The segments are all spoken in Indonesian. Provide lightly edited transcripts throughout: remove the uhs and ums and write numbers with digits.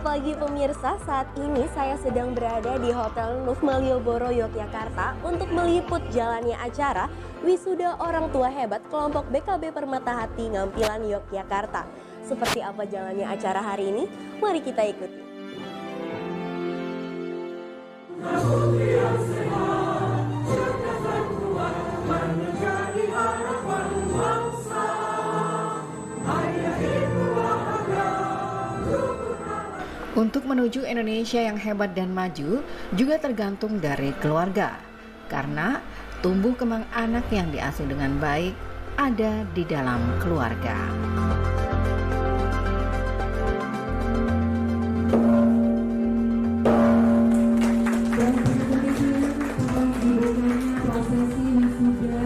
pagi pemirsa, saat ini saya sedang berada di Hotel Nuf Malioboro, Yogyakarta untuk meliput jalannya acara Wisuda Orang Tua Hebat kelompok BKB Permata Hati Ngampilan Yogyakarta. Seperti apa jalannya acara hari ini? Mari kita ikuti. Untuk menuju Indonesia yang hebat dan maju juga tergantung dari keluarga. Karena tumbuh kembang anak yang diasuh dengan baik ada di dalam keluarga. Prosesi wisuda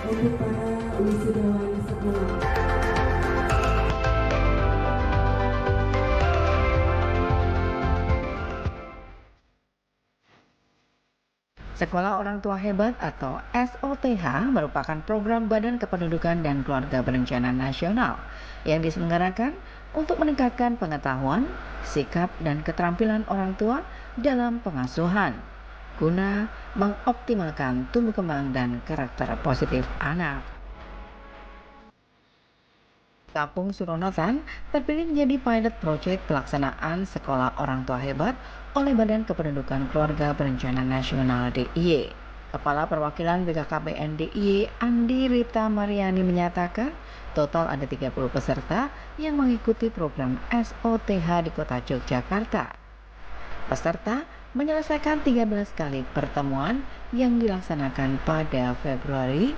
untuk para wisudawan semua. Sekolah Orang Tua Hebat atau SOTH merupakan program Badan Kependudukan dan Keluarga Berencana Nasional yang diselenggarakan untuk meningkatkan pengetahuan, sikap, dan keterampilan orang tua dalam pengasuhan guna mengoptimalkan tumbuh kembang dan karakter positif anak. Kampung Suronotan terpilih menjadi pilot project pelaksanaan Sekolah Orang Tua Hebat oleh Badan Kependudukan Keluarga Berencana Nasional DIY. Kepala Perwakilan BKKBN DIY Andi Rita Mariani menyatakan total ada 30 peserta yang mengikuti program SOTH di Kota Yogyakarta. Peserta menyelesaikan 13 kali pertemuan yang dilaksanakan pada Februari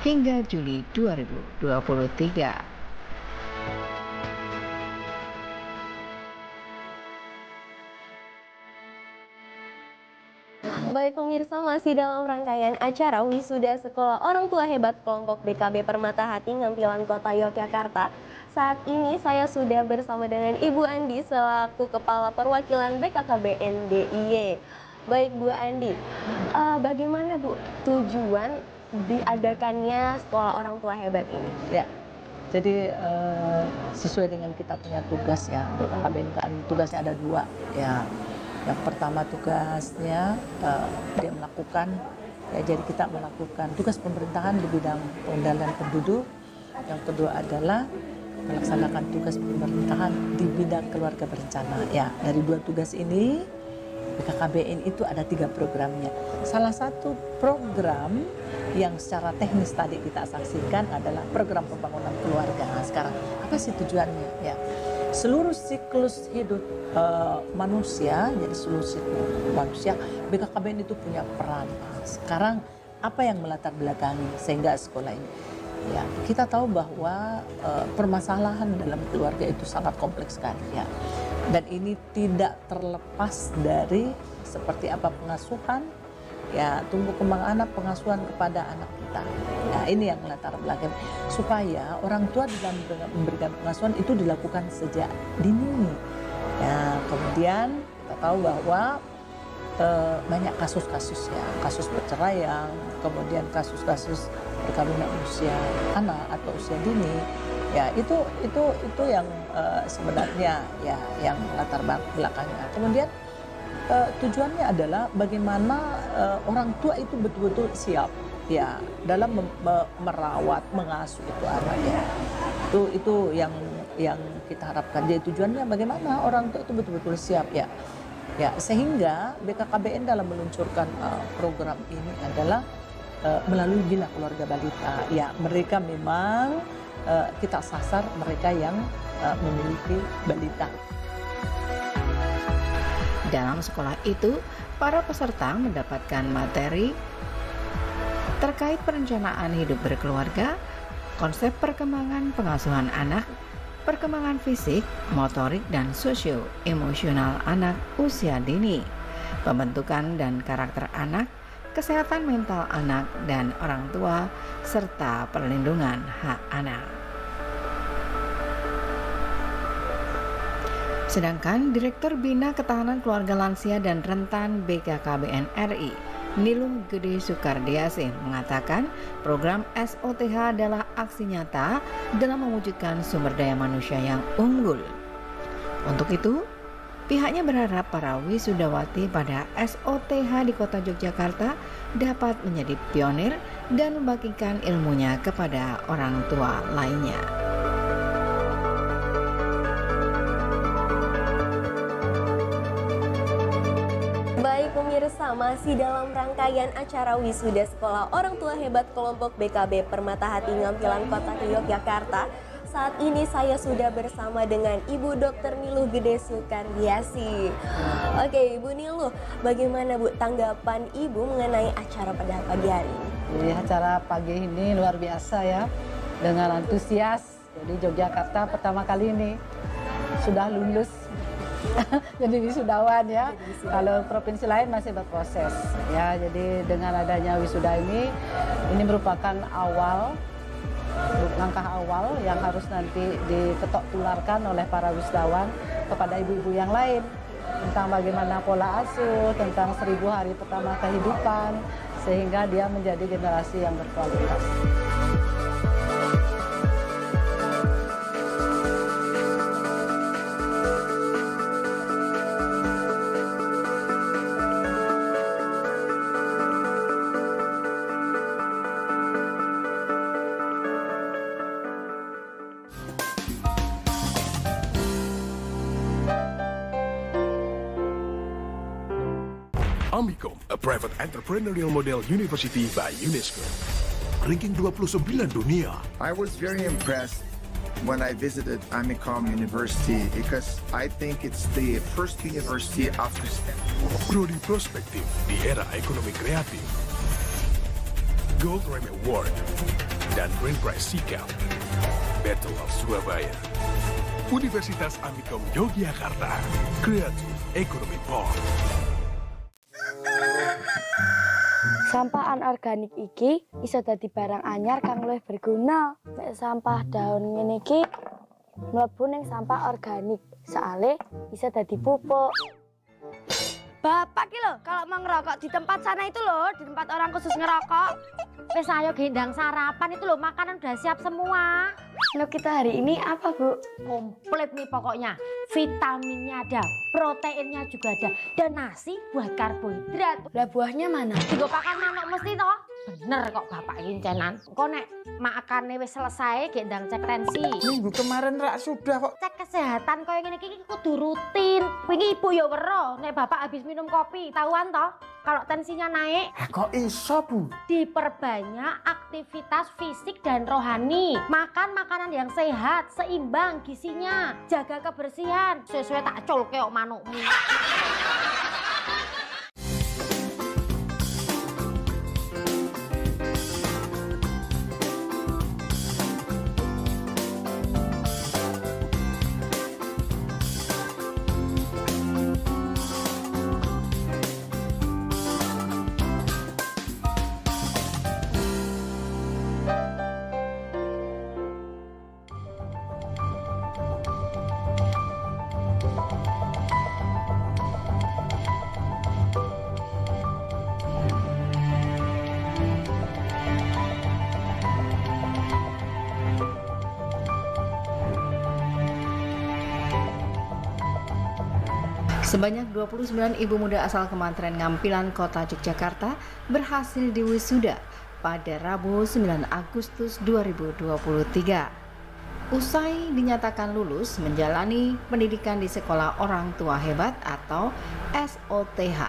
hingga Juli 2023. Baik pemirsa, masih dalam rangkaian acara Wisuda Sekolah Orang Tua Hebat kelompok BKB Permata Hati Ngampilan Kota Yogyakarta. Saat ini saya sudah bersama dengan Ibu Andi selaku Kepala Perwakilan BKKBN DIY. Baik Bu Andi, bagaimana Bu tujuan diadakannya Sekolah Orang Tua Hebat ini? Ya, jadi sesuai dengan kita punya tugas ya, BKKBN kan tugasnya ada dua ya. Yang pertama tugasnya dia melakukan jadi kita melakukan tugas pemerintahan di bidang pengendalian penduduk. Yang kedua adalah melaksanakan tugas pemerintahan di bidang keluarga berencana. Ya, dari dua tugas ini BKKBN itu ada 3 programnya. Salah satu program yang secara teknis tadi kita saksikan adalah program pembangunan keluarga. Nah, sekarang apa sih tujuannya? Ya, seluruh siklus hidup manusia, jadi seluruh siklus manusia, BKKBN itu punya peran. Sekarang apa yang melatar belakangi sehingga sekolah ini? Ya, kita tahu bahwa permasalahan dalam keluarga itu sangat kompleks sekali ya. Dan ini tidak terlepas dari seperti apa pengasuhan, ya tumbuh kembang anak, pengasuhan kepada anak kita. Nah, ini yang latar belakang supaya orang tua dalam memberikan pengasuhan itu dilakukan sejak dini. Ya, kemudian kita tahu bahwa banyak kasus-kasus ya, kasus perceraian, kemudian kasus-kasus perkawinan usia anak atau usia dini. Ya, itu yang sebenarnya ya yang latar belakangnya. Kemudian tujuannya adalah bagaimana orang tua itu betul-betul siap ya dalam merawat, mengasuh itu anak ya. Itu yang kita harapkan. Jadi tujuannya bagaimana orang tua itu betul-betul siap ya. Ya, sehingga BKKBN dalam meluncurkan program ini adalah melalui Bina Keluarga Balita. Ya, mereka memang kita sasar mereka yang memiliki balita. Dalam sekolah itu, para peserta mendapatkan materi terkait perencanaan hidup berkeluarga, konsep perkembangan pengasuhan anak, perkembangan fisik, motorik, dan sosio-emosional anak usia dini, pembentukan dan karakter anak, kesehatan mental anak dan orang tua, serta perlindungan hak anak. Sedangkan Direktur Bina Ketahanan Keluarga Lansia dan Rentan BKKBN RI, Nilum Gede Sukardiasih mengatakan program SOTH adalah aksi nyata dalam mewujudkan sumber daya manusia yang unggul. Untuk itu, Pihaknya berharap para wisudawati pada SOTH di Kota Yogyakarta dapat menjadi pionir dan membagikan ilmunya kepada orang tua lainnya. Baik pemirsa, masih dalam rangkaian acara wisuda Sekolah Orang Tua Hebat Kelompok BKB Permata Hati Ngampilan Kota Yogyakarta. Saat ini saya sudah bersama dengan Ibu Dr. Niluh Gede Sukardiasi. Oke, Ibu Niluh, bagaimana Bu tanggapan Ibu mengenai acara pada pagi hari ini? Jadi acara pagi ini luar biasa ya, dengan antusias. Jadi Yogyakarta pertama kali ini sudah lulus jadi wisudawan ya. Kalau provinsi lain masih berproses ya. Jadi dengan adanya wisuda ini merupakan langkah awal yang harus nanti diketok tularkan oleh para wisudawan kepada ibu-ibu yang lain tentang bagaimana pola asuh, tentang 1000 hari pertama kehidupan, sehingga dia menjadi generasi yang berkualitas. Amicom, a private entrepreneurial model university by UNESCO. Ranking 29 dunia. I was very impressed when I visited Amicom University because I think it's the first university after Stanford. Prodi Prospektif di era ekonomi kreatif. Gold Rem Award dan Grand Prize Sikap. Battle of Surabaya. Universitas Amicom Yogyakarta. Kreatif Ekonomi Pop. Sampah anorganik iki iso dadi barang anyar kang luwih berguna. Nek sampah daun ngene iki mlebu ning sampah organik, soalé bisa dadi pupuk. Bapak ki lho, kalau mau ngerokok di tempat sana itu loh, di tempat orang khusus ngerokok. Wes ayo gendang sarapan itu loh, makanan udah siap semua. Menu kita hari ini apa, Bu? Komplit nih pokoknya. Vitaminnya ada, proteinnya juga ada, dan nasi buat karbohidrat. Lah buahnya mana? Tiga pakan manuk mesti toh. Bener kok bapak kincenan. Kok nek makannya wis selesai gendang cek tensi. Minggu kemarin rak sudah kok. Cek kesehatan koyo ngene iki kudu rutin. Wingi ibu ya weruh nek bapak habis minum kopi, tahuan toh kalau tensinya naik. Kok iso, Bu? Diperbanyak aktivitas fisik dan rohani. Makan makanan yang sehat, seimbang gizinya. Jaga kebersihan. Sesuai tak col keok manukmu. Sebanyak 29 ibu muda asal Kementerian Ngampilan Kota Yogyakarta berhasil diwisuda pada Rabu 9 Agustus 2023. Usai dinyatakan lulus menjalani pendidikan di Sekolah Orang Tua Hebat atau SOTH.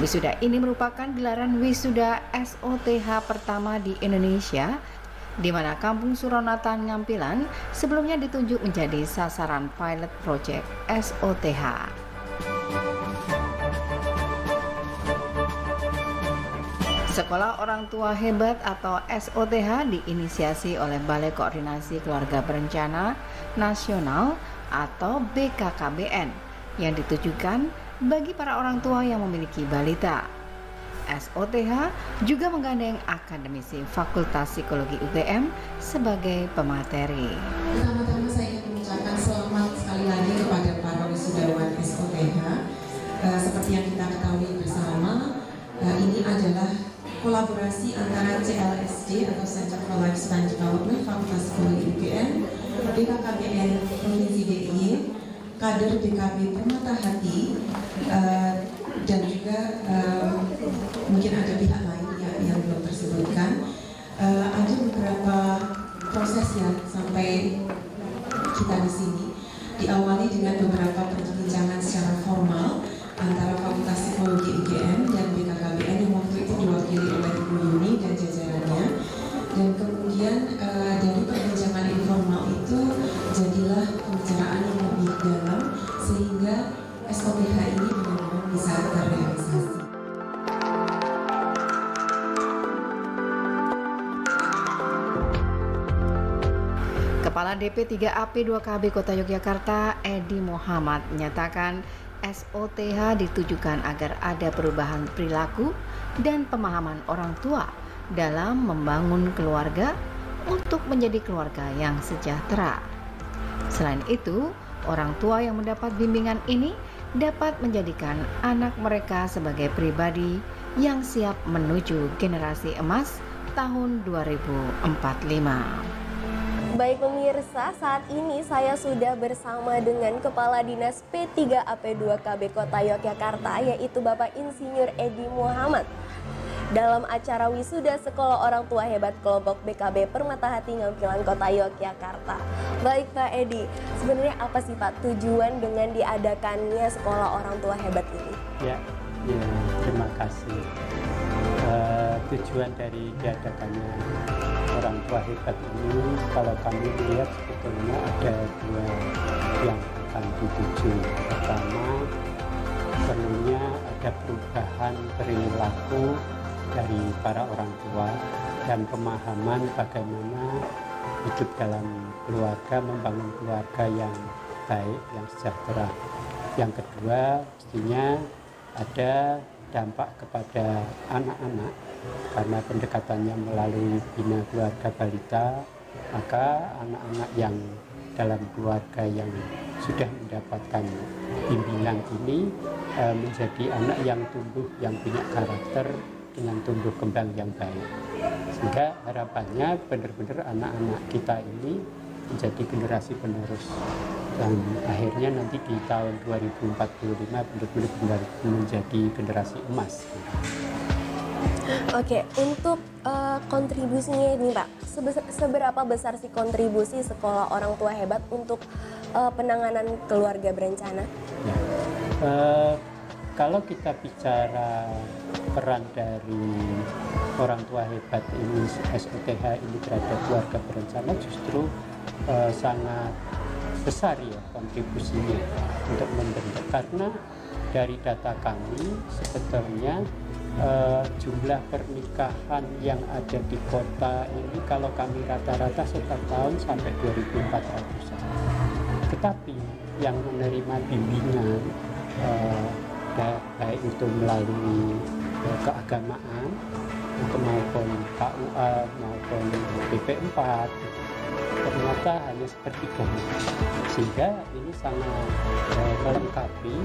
Wisuda ini merupakan gelaran wisuda SOTH pertama di Indonesia, di mana Kampung Suronatan Ngampilan sebelumnya ditunjuk menjadi sasaran pilot project SOTH. Sekolah Orang Tua Hebat atau SOTH diinisiasi oleh Balai Koordinasi Keluarga Berencana Nasional atau BKKBN yang ditujukan bagi para orang tua yang memiliki balita. SOTH juga menggandeng akademisi Fakultas Psikologi UGM sebagai pemateri. Pertama-tama saya ingin mengucapkan selamat sekali lagi kepada para wisudawan SOTH. Seperti yang kita ketahui bersama, ini adalah kolaborasi antara CLSD atau Center for Lifespan Development Fakultas Psikologi UGM, BKKBN Provinsi DIY, kader BKB Permata Hati dan juga mungkin ada pihak lain yang belum tersebutkan, ada beberapa proses ya sampai kita di sini. Diawali dengan beberapa perbincangan secara formal antara Fakultas Psikologi UGM dan BKKBN yang waktu itu diwakili oleh Ibu Yuni dan jajarannya. Dan kemudian dari perbincangan informal itu jadilah pembicaraan yang lebih dalam sehingga SOTH ini benar-benar bisa terrealisasi. Kepala DP3AP2KB Kota Yogyakarta, Edi Muhammad, menyatakan SOTH ditujukan agar ada perubahan perilaku dan pemahaman orang tua dalam membangun keluarga untuk menjadi keluarga yang sejahtera. Selain itu, orang tua yang mendapat bimbingan ini dapat menjadikan anak mereka sebagai pribadi yang siap menuju generasi emas tahun 2045. Baik pemirsa, saat ini saya sudah bersama dengan Kepala Dinas P3AP2KB Kota Yogyakarta, yaitu Bapak Insinyur Edi Muhammad, dalam acara wisuda Sekolah Orang Tua Hebat Kelompok BKB Permata Hati Ngampilan Kota Yogyakarta. Baik Pak Edi, sebenarnya apa sih Pak tujuan dengan diadakannya Sekolah Orang Tua Hebat ini? Ya, terima kasih. Tujuan dari diadakannya Orang Tua Hebat ini, kalau kami lihat sebetulnya ada dua yang akan dituju. Pertama, perlunya ada perubahan perilaku dari para orang tua dan pemahaman bagaimana hidup dalam keluarga, membangun keluarga yang baik, yang sejahtera. Yang kedua, pastinya ada dampak kepada anak-anak karena pendekatannya melalui bina keluarga balita, maka anak-anak yang dalam keluarga yang sudah mendapatkan bimbingan ini menjadi anak yang tumbuh, yang punya karakter dengan tumbuh kembang yang baik. Sehingga harapannya benar-benar anak-anak kita ini menjadi generasi penerus. Dan akhirnya nanti di tahun 2045 benar-benar menjadi generasi emas. Oke, untuk kontribusinya ini Pak, seberapa besar sih kontribusi Sekolah Orang Tua Hebat untuk penanganan keluarga berencana? Ya. Kalau kita bicara peran dari Orang Tua Hebat ini, SOTH ini terhadap keluarga berencana justru sangat besar ya kontribusinya untuk membentuk, karena dari data kami sebetulnya jumlah pernikahan yang ada di kota ini kalau kami rata-rata setiap tahun sampai 2.400-an. Tetapi yang menerima bimbingan baik itu melalui keagamaan maupun KUA maupun BP4 ternyata hanya sepertiganya, sehingga ini sangat melengkapi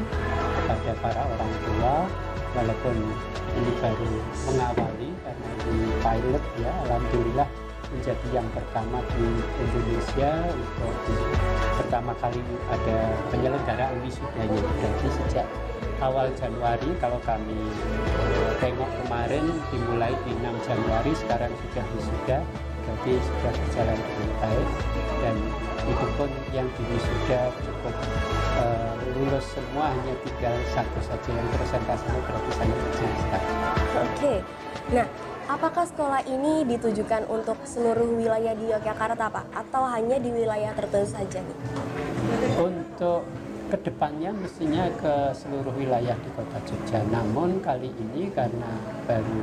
kepada para orang tua. Walaupun ini baru mengawali karena ini pilot ya, alhamdulillah menjadi yang pertama di Indonesia untuk pertama kali ada penyelenggaraan wisudanya. Jadi sejak awal Januari, kalau kami tengok kemarin dimulai di 6 Januari, sekarang sudah wisuda, jadi sudah berjalan dengan baik, dan itu pun yang di wisuda cukup lulus semua, hanya tinggal satu saja yang presentasenya berarti sangat kecil sekali. Oke, nah apakah sekolah ini ditujukan untuk seluruh wilayah di Yogyakarta Pak, atau hanya di wilayah tertentu saja nih? Untuk kedepannya mestinya ke seluruh wilayah di Kota Jogja, namun kali ini karena baru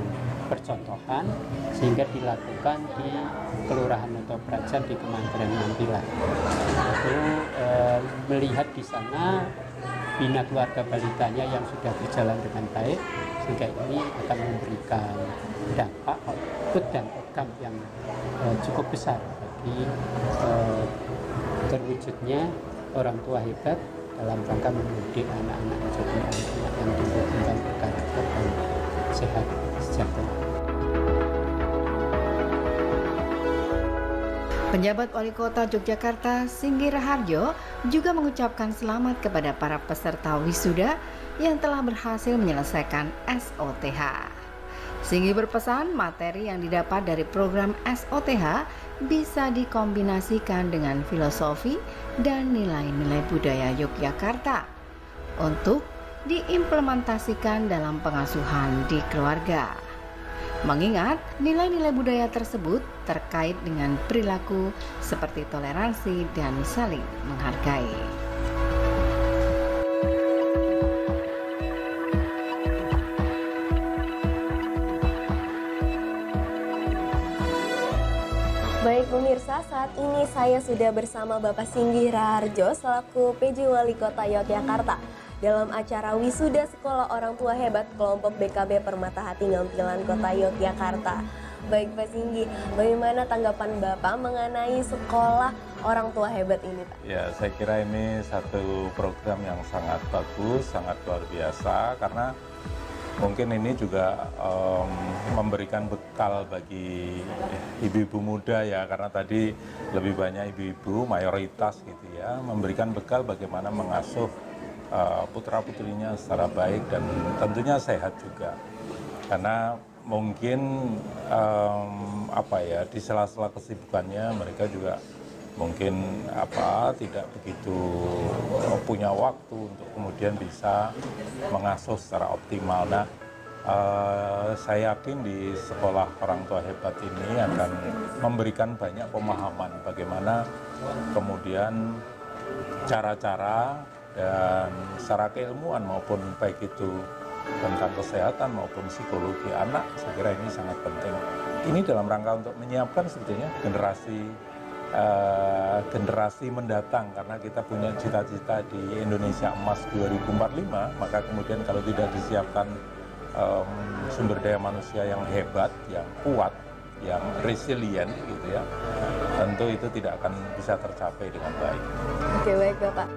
percontohan sehingga dilakukan di kelurahan atau prajan di Kementerian Ngampilan. Itu melihat di sana bina keluarga balitanya yang sudah berjalan dengan baik, sehingga ini akan memberikan dampak output dan outcome yang cukup besar bagi terwujudnya orang tua hebat dalam rangka mendidik anak-anak menjadi anak-anak yang tumbuh kembang berkarakter dan sehat sejahtera. Penjabat Wali Kota Yogyakarta, Singgi Raharjo, juga mengucapkan selamat kepada para peserta wisuda yang telah berhasil menyelesaikan SOTH. Singgi berpesan materi yang didapat dari program SOTH bisa dikombinasikan dengan filosofi dan nilai-nilai budaya Yogyakarta untuk diimplementasikan dalam pengasuhan di keluarga. Mengingat nilai-nilai budaya tersebut terkait dengan perilaku seperti toleransi dan saling menghargai. Baik pemirsa, saat ini saya sudah bersama Bapak Singgi Raharjo selaku PJ Wali Kota Yogyakarta dalam acara wisuda Sekolah Orang Tua Hebat kelompok BKB Permata Hati Ngampilan Kota Yogyakarta. Baik Pak Singgi, bagaimana tanggapan Bapak mengenai Sekolah Orang Tua Hebat ini Pak? Ya, saya kira ini satu program yang sangat bagus, sangat luar biasa karena mungkin ini juga memberikan bekal bagi ibu-ibu muda ya, karena tadi lebih banyak ibu-ibu mayoritas gitu ya, memberikan bekal bagaimana mengasuh putra-putrinya secara baik dan tentunya sehat juga. Karena mungkin di sela-sela kesibukannya mereka juga mungkin tidak begitu punya waktu untuk kemudian bisa mengasuh secara optimal. Nah, saya yakin di Sekolah Orang Tua Hebat ini akan memberikan banyak pemahaman bagaimana kemudian cara-cara dan secara keilmuan maupun baik itu tentang kesehatan maupun psikologi anak, saya kira ini sangat penting. Ini dalam rangka untuk menyiapkan sebetulnya generasi mendatang, karena kita punya cita-cita di Indonesia Emas 2045, maka kemudian kalau tidak disiapkan sumber daya manusia yang hebat, yang kuat, yang resilient gitu ya, tentu itu tidak akan bisa tercapai dengan baik. Oke, baik Bapak.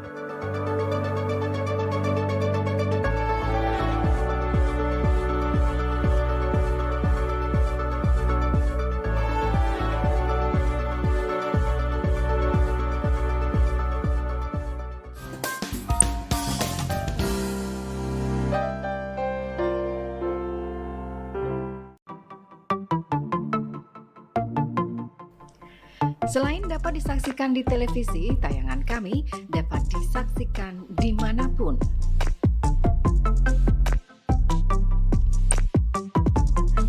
Selain dapat disaksikan di televisi, tayangan kami dapat disaksikan dimanapun.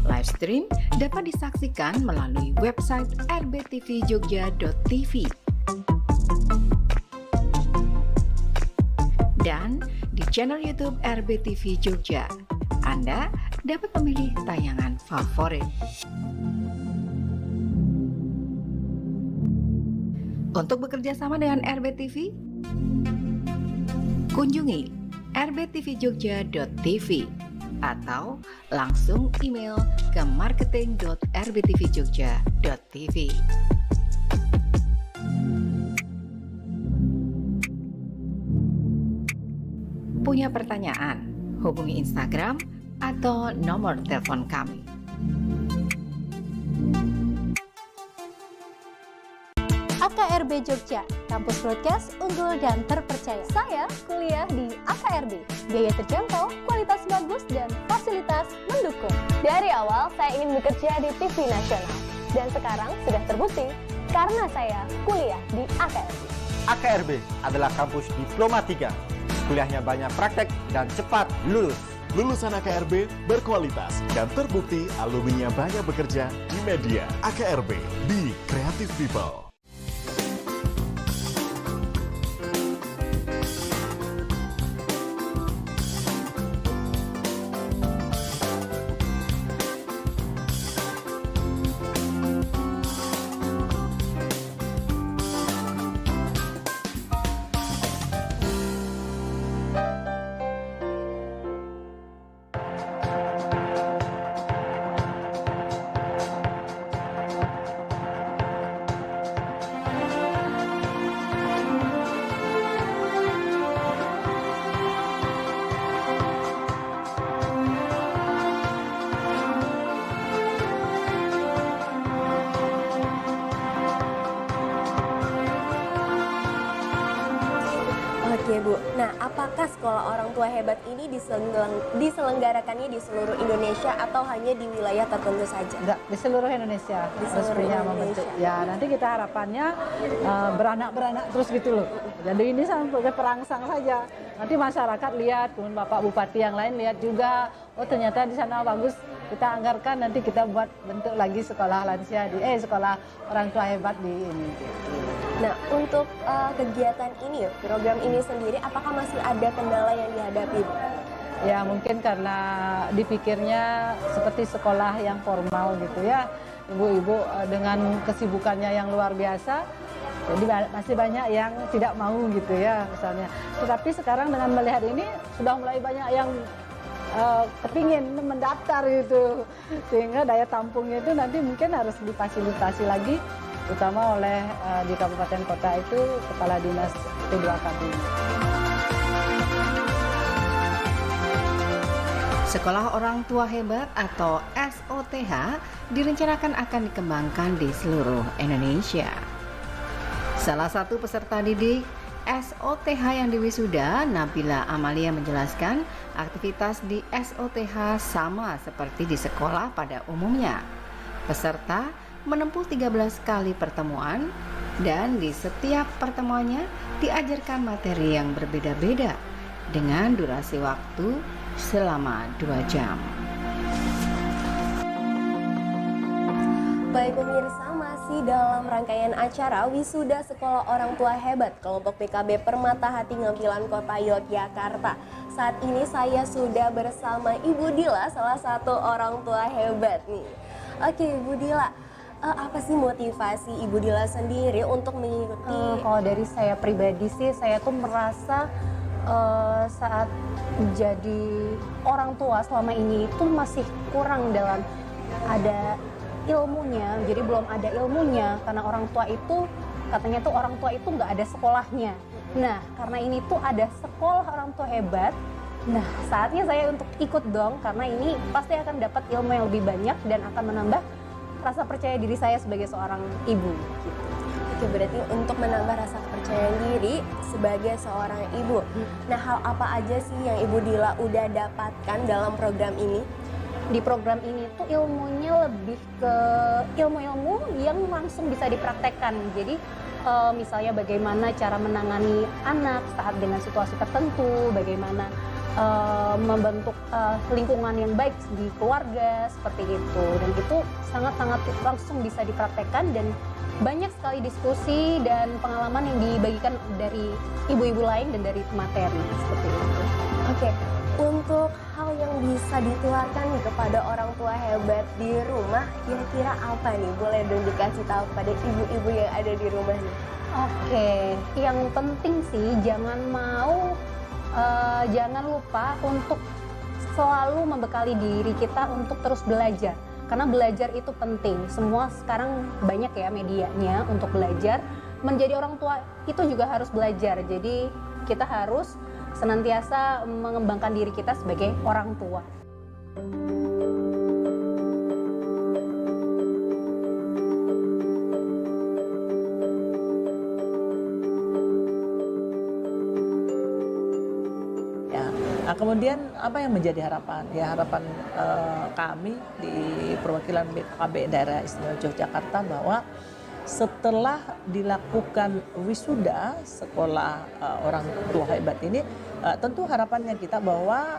Live stream dapat disaksikan melalui website rbtvjogja.tv dan di channel YouTube RBTV Jogja. Anda dapat memilih tayangan favorit. Untuk bekerja sama dengan RBTV, kunjungi rbtvjogja.tv atau langsung email ke marketing.rbtvjogja.tv. Punya pertanyaan? Hubungi Instagram atau nomor telepon kami. AKRB Jogja, kampus broadcast unggul dan terpercaya. Saya kuliah di AKRB, biaya terjangkau, kualitas bagus, dan fasilitas mendukung. Dari awal saya ingin bekerja di TV nasional, dan sekarang sudah terbukti karena saya kuliah di AKRB. AKRB adalah kampus Diploma 3, kuliahnya banyak praktek dan cepat lulus. Lulusan AKRB berkualitas dan terbukti alumninya banyak bekerja di media. AKRB, Be Creative People. Oke Bu, nah apakah sekolah orang tua hebat ini diselenggarakannya di seluruh Indonesia atau hanya di wilayah tertentu saja? Enggak, di seluruh Indonesia. Di seluruh Resminya Indonesia. membentuk. Ya, nanti kita harapannya beranak-beranak terus gitu loh. Jadi ini sampai perangsang saja. Nanti masyarakat lihat, kemudian Bapak Bupati yang lain lihat juga, oh ternyata di sana bagus. Kita anggarkan, nanti kita buat bentuk lagi sekolah lansia sekolah orang tua hebat di ini. Nah, untuk kegiatan ini, program ini sendiri, apakah masih ada kendala yang dihadapi? Ya mungkin karena dipikirnya seperti sekolah yang formal gitu ya. Ibu-ibu dengan kesibukannya yang luar biasa, jadi masih banyak yang tidak mau gitu ya misalnya. Tetapi sekarang dengan melihat ini, sudah mulai banyak yang kepingin mendaftar gitu. Sehingga daya tampungnya itu nanti mungkin harus difasilitasi lagi, terutama oleh di kabupaten kota itu kepala dinas P2KB. Sekolah Orang Tua Hebat atau SOTH direncanakan akan dikembangkan di seluruh Indonesia. Salah satu peserta didik SOTH yang diwisuda, Nabila Amalia, menjelaskan aktivitas di SOTH sama seperti di sekolah pada umumnya. Peserta menempuh 13 kali pertemuan dan di setiap pertemuannya diajarkan materi yang berbeda-beda dengan durasi waktu selama 2 jam. Baik pemirsa, masih dalam rangkaian acara Wisuda Sekolah Orang Tua Hebat Kelompok PKB Permata Hati Ngampilan Kota Yogyakarta. Saat ini saya sudah bersama Ibu Dila, salah satu orang tua hebat nih. Oke Ibu Dila, apa sih motivasi Ibu Dila sendiri untuk mengikuti? Kalau dari saya pribadi sih, saya tuh merasa saat jadi orang tua selama ini itu masih kurang dalam ada ilmunya, jadi belum ada ilmunya karena orang tua itu katanya tuh orang tua itu nggak ada sekolahnya. Nah karena ini tuh ada sekolah orang tua hebat, nah saatnya saya untuk ikut dong karena ini pasti akan dapat ilmu yang lebih banyak dan akan menambah rasa percaya diri saya sebagai seorang ibu. Gitu. Oke, berarti untuk menambah rasa percaya diri sebagai seorang ibu. Nah, hal apa aja sih yang Ibu Dila udah dapatkan dalam program ini? Di program ini tuh ilmunya lebih ke ilmu-ilmu yang langsung bisa dipraktekkan. Jadi misalnya bagaimana cara menangani anak saat dengan situasi tertentu, bagaimana membentuk lingkungan yang baik di keluarga seperti itu. Dan itu sangat-sangat langsung bisa dipraktekkan dan banyak sekali diskusi dan pengalaman yang dibagikan dari ibu-ibu lain dan dari materi seperti itu. Oke, untuk hal yang bisa ditularkan nih kepada orang tua hebat di rumah, kira-kira apa nih? Boleh dong dikasih tahu pada ibu-ibu yang ada di rumah nih. Oke, yang penting sih jangan lupa untuk selalu membekali diri kita untuk terus belajar. Karena belajar itu penting. Semua sekarang banyak ya medianya untuk belajar. Menjadi orang tua itu juga harus belajar. Jadi kita harus senantiasa mengembangkan diri kita sebagai orang tua. Nah, kemudian apa yang menjadi harapan? Ya harapan kami di perwakilan BKB Daerah Istimewa Yogyakarta bahwa setelah dilakukan wisuda sekolah orang tua hebat ini, tentu harapannya kita bahwa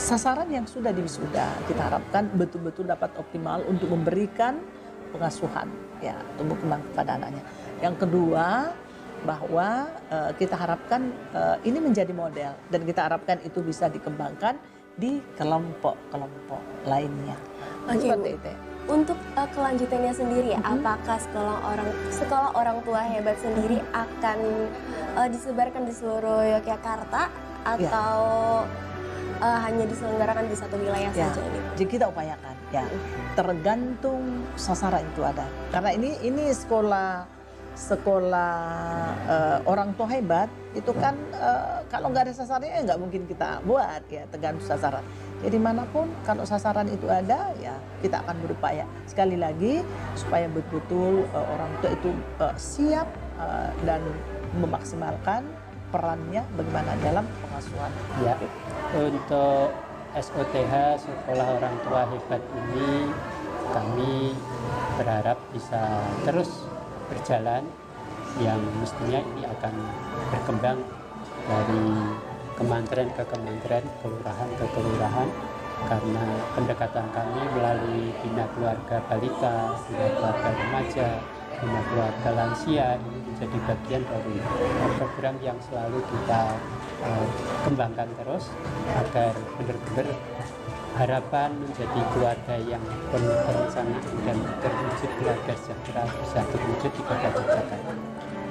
sasaran yang sudah diwisuda kita harapkan betul-betul dapat optimal untuk memberikan pengasuhan ya tumbuh kembang kepada anaknya. Yang kedua, bahwa kita harapkan ini menjadi model dan kita harapkan itu bisa dikembangkan di kelompok-kelompok lainnya. Seperti itu. Untuk kelanjutannya sendiri, apakah sekolah orang tua hebat sendiri akan disebarkan di seluruh Yogyakarta atau hanya diselenggarakan di satu wilayah saja ini? Jadi kita upayakan ya, tergantung sasaran itu ada. Karena ini sekolah orang tua hebat itu kan kalau nggak ada sasarannya nggak mungkin kita buat ya, tergantung sasaran. Jadi manapun kalau sasaran itu ada, ya kita akan berupaya. Sekali lagi supaya betul-betul orang tua itu siap dan memaksimalkan perannya bagaimana dalam pengasuhan. Ya, untuk SOTH Sekolah Orang Tua Hebat ini kami berharap bisa terus berjalan, yang mestinya ini akan berkembang dari kementerian ke kementerian, kelurahan ke kelurahan, karena pendekatan kami melalui bina keluarga balita, bina keluarga remaja, bina keluarga lansia ini menjadi bagian dari program yang selalu kita kembangkan terus agar benar-benar harapan menjadi keluarga yang penuh perencanaan dan terwujud keluarga sejahtera bisa terwujud di Kota Yogyakarta.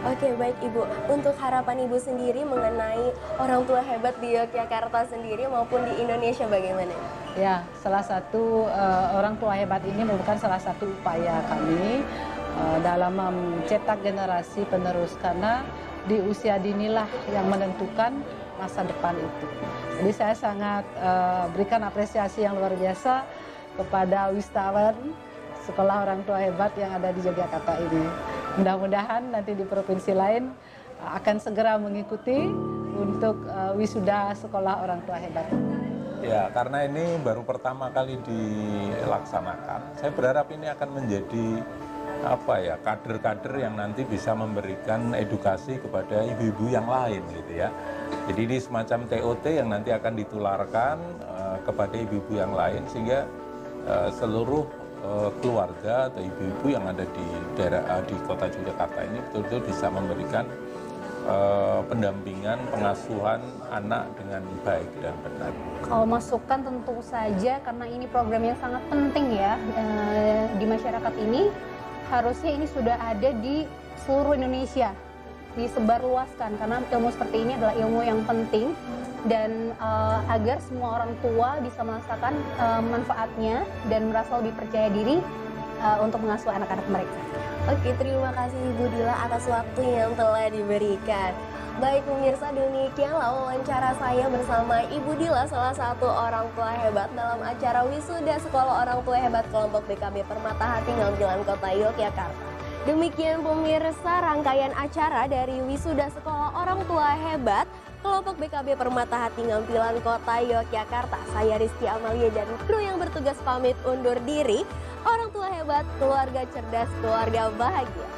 Oke, baik Ibu. Untuk harapan Ibu sendiri mengenai orang tua hebat di Yogyakarta sendiri maupun di Indonesia bagaimana? Ya, salah satu orang tua hebat ini merupakan salah satu upaya kami dalam mencetak generasi penerus, karena di usia dinilah yang menentukan masa depan itu. Jadi saya sangat berikan apresiasi yang luar biasa kepada wisatawan Sekolah Orang Tua Hebat yang ada di Yogyakarta ini. Mudah-mudahan nanti di provinsi lain akan segera mengikuti untuk wisuda Sekolah Orang Tua Hebat. Ya, karena ini baru pertama kali dilaksanakan, saya berharap ini akan menjadi kader-kader yang nanti bisa memberikan edukasi kepada ibu-ibu yang lain gitu ya. Jadi ini semacam TOT yang nanti akan ditularkan kepada ibu-ibu yang lain, sehingga seluruh keluarga atau ibu-ibu yang ada di daerah di Kota Yogyakarta ini betul-betul bisa memberikan pendampingan, pengasuhan anak dengan baik dan benar. Kalau masukan tentu saja, karena ini program yang sangat penting ya di masyarakat ini, harusnya ini sudah ada di seluruh Indonesia, disebarluaskan, karena ilmu seperti ini adalah ilmu yang penting, dan agar semua orang tua bisa merasakan manfaatnya dan merasa lebih percaya diri untuk mengasuh anak-anak mereka. Oke, terima kasih Ibu Dila atas waktu yang telah diberikan. Baik pemirsa, demikianlah wawancara saya bersama Ibu Dila, salah satu orang tua hebat dalam acara wisuda Sekolah Orang Tua Hebat kelompok BKB Permata Hati Ngampilan Kota Yogyakarta. Demikian pemirsa rangkaian acara dari wisuda Sekolah Orang Tua Hebat kelompok BKB Permata Hati Ngampilan Kota Yogyakarta. Saya Rizky Amalia dan kru yang bertugas pamit undur diri. Orang tua hebat, keluarga cerdas, keluarga bahagia.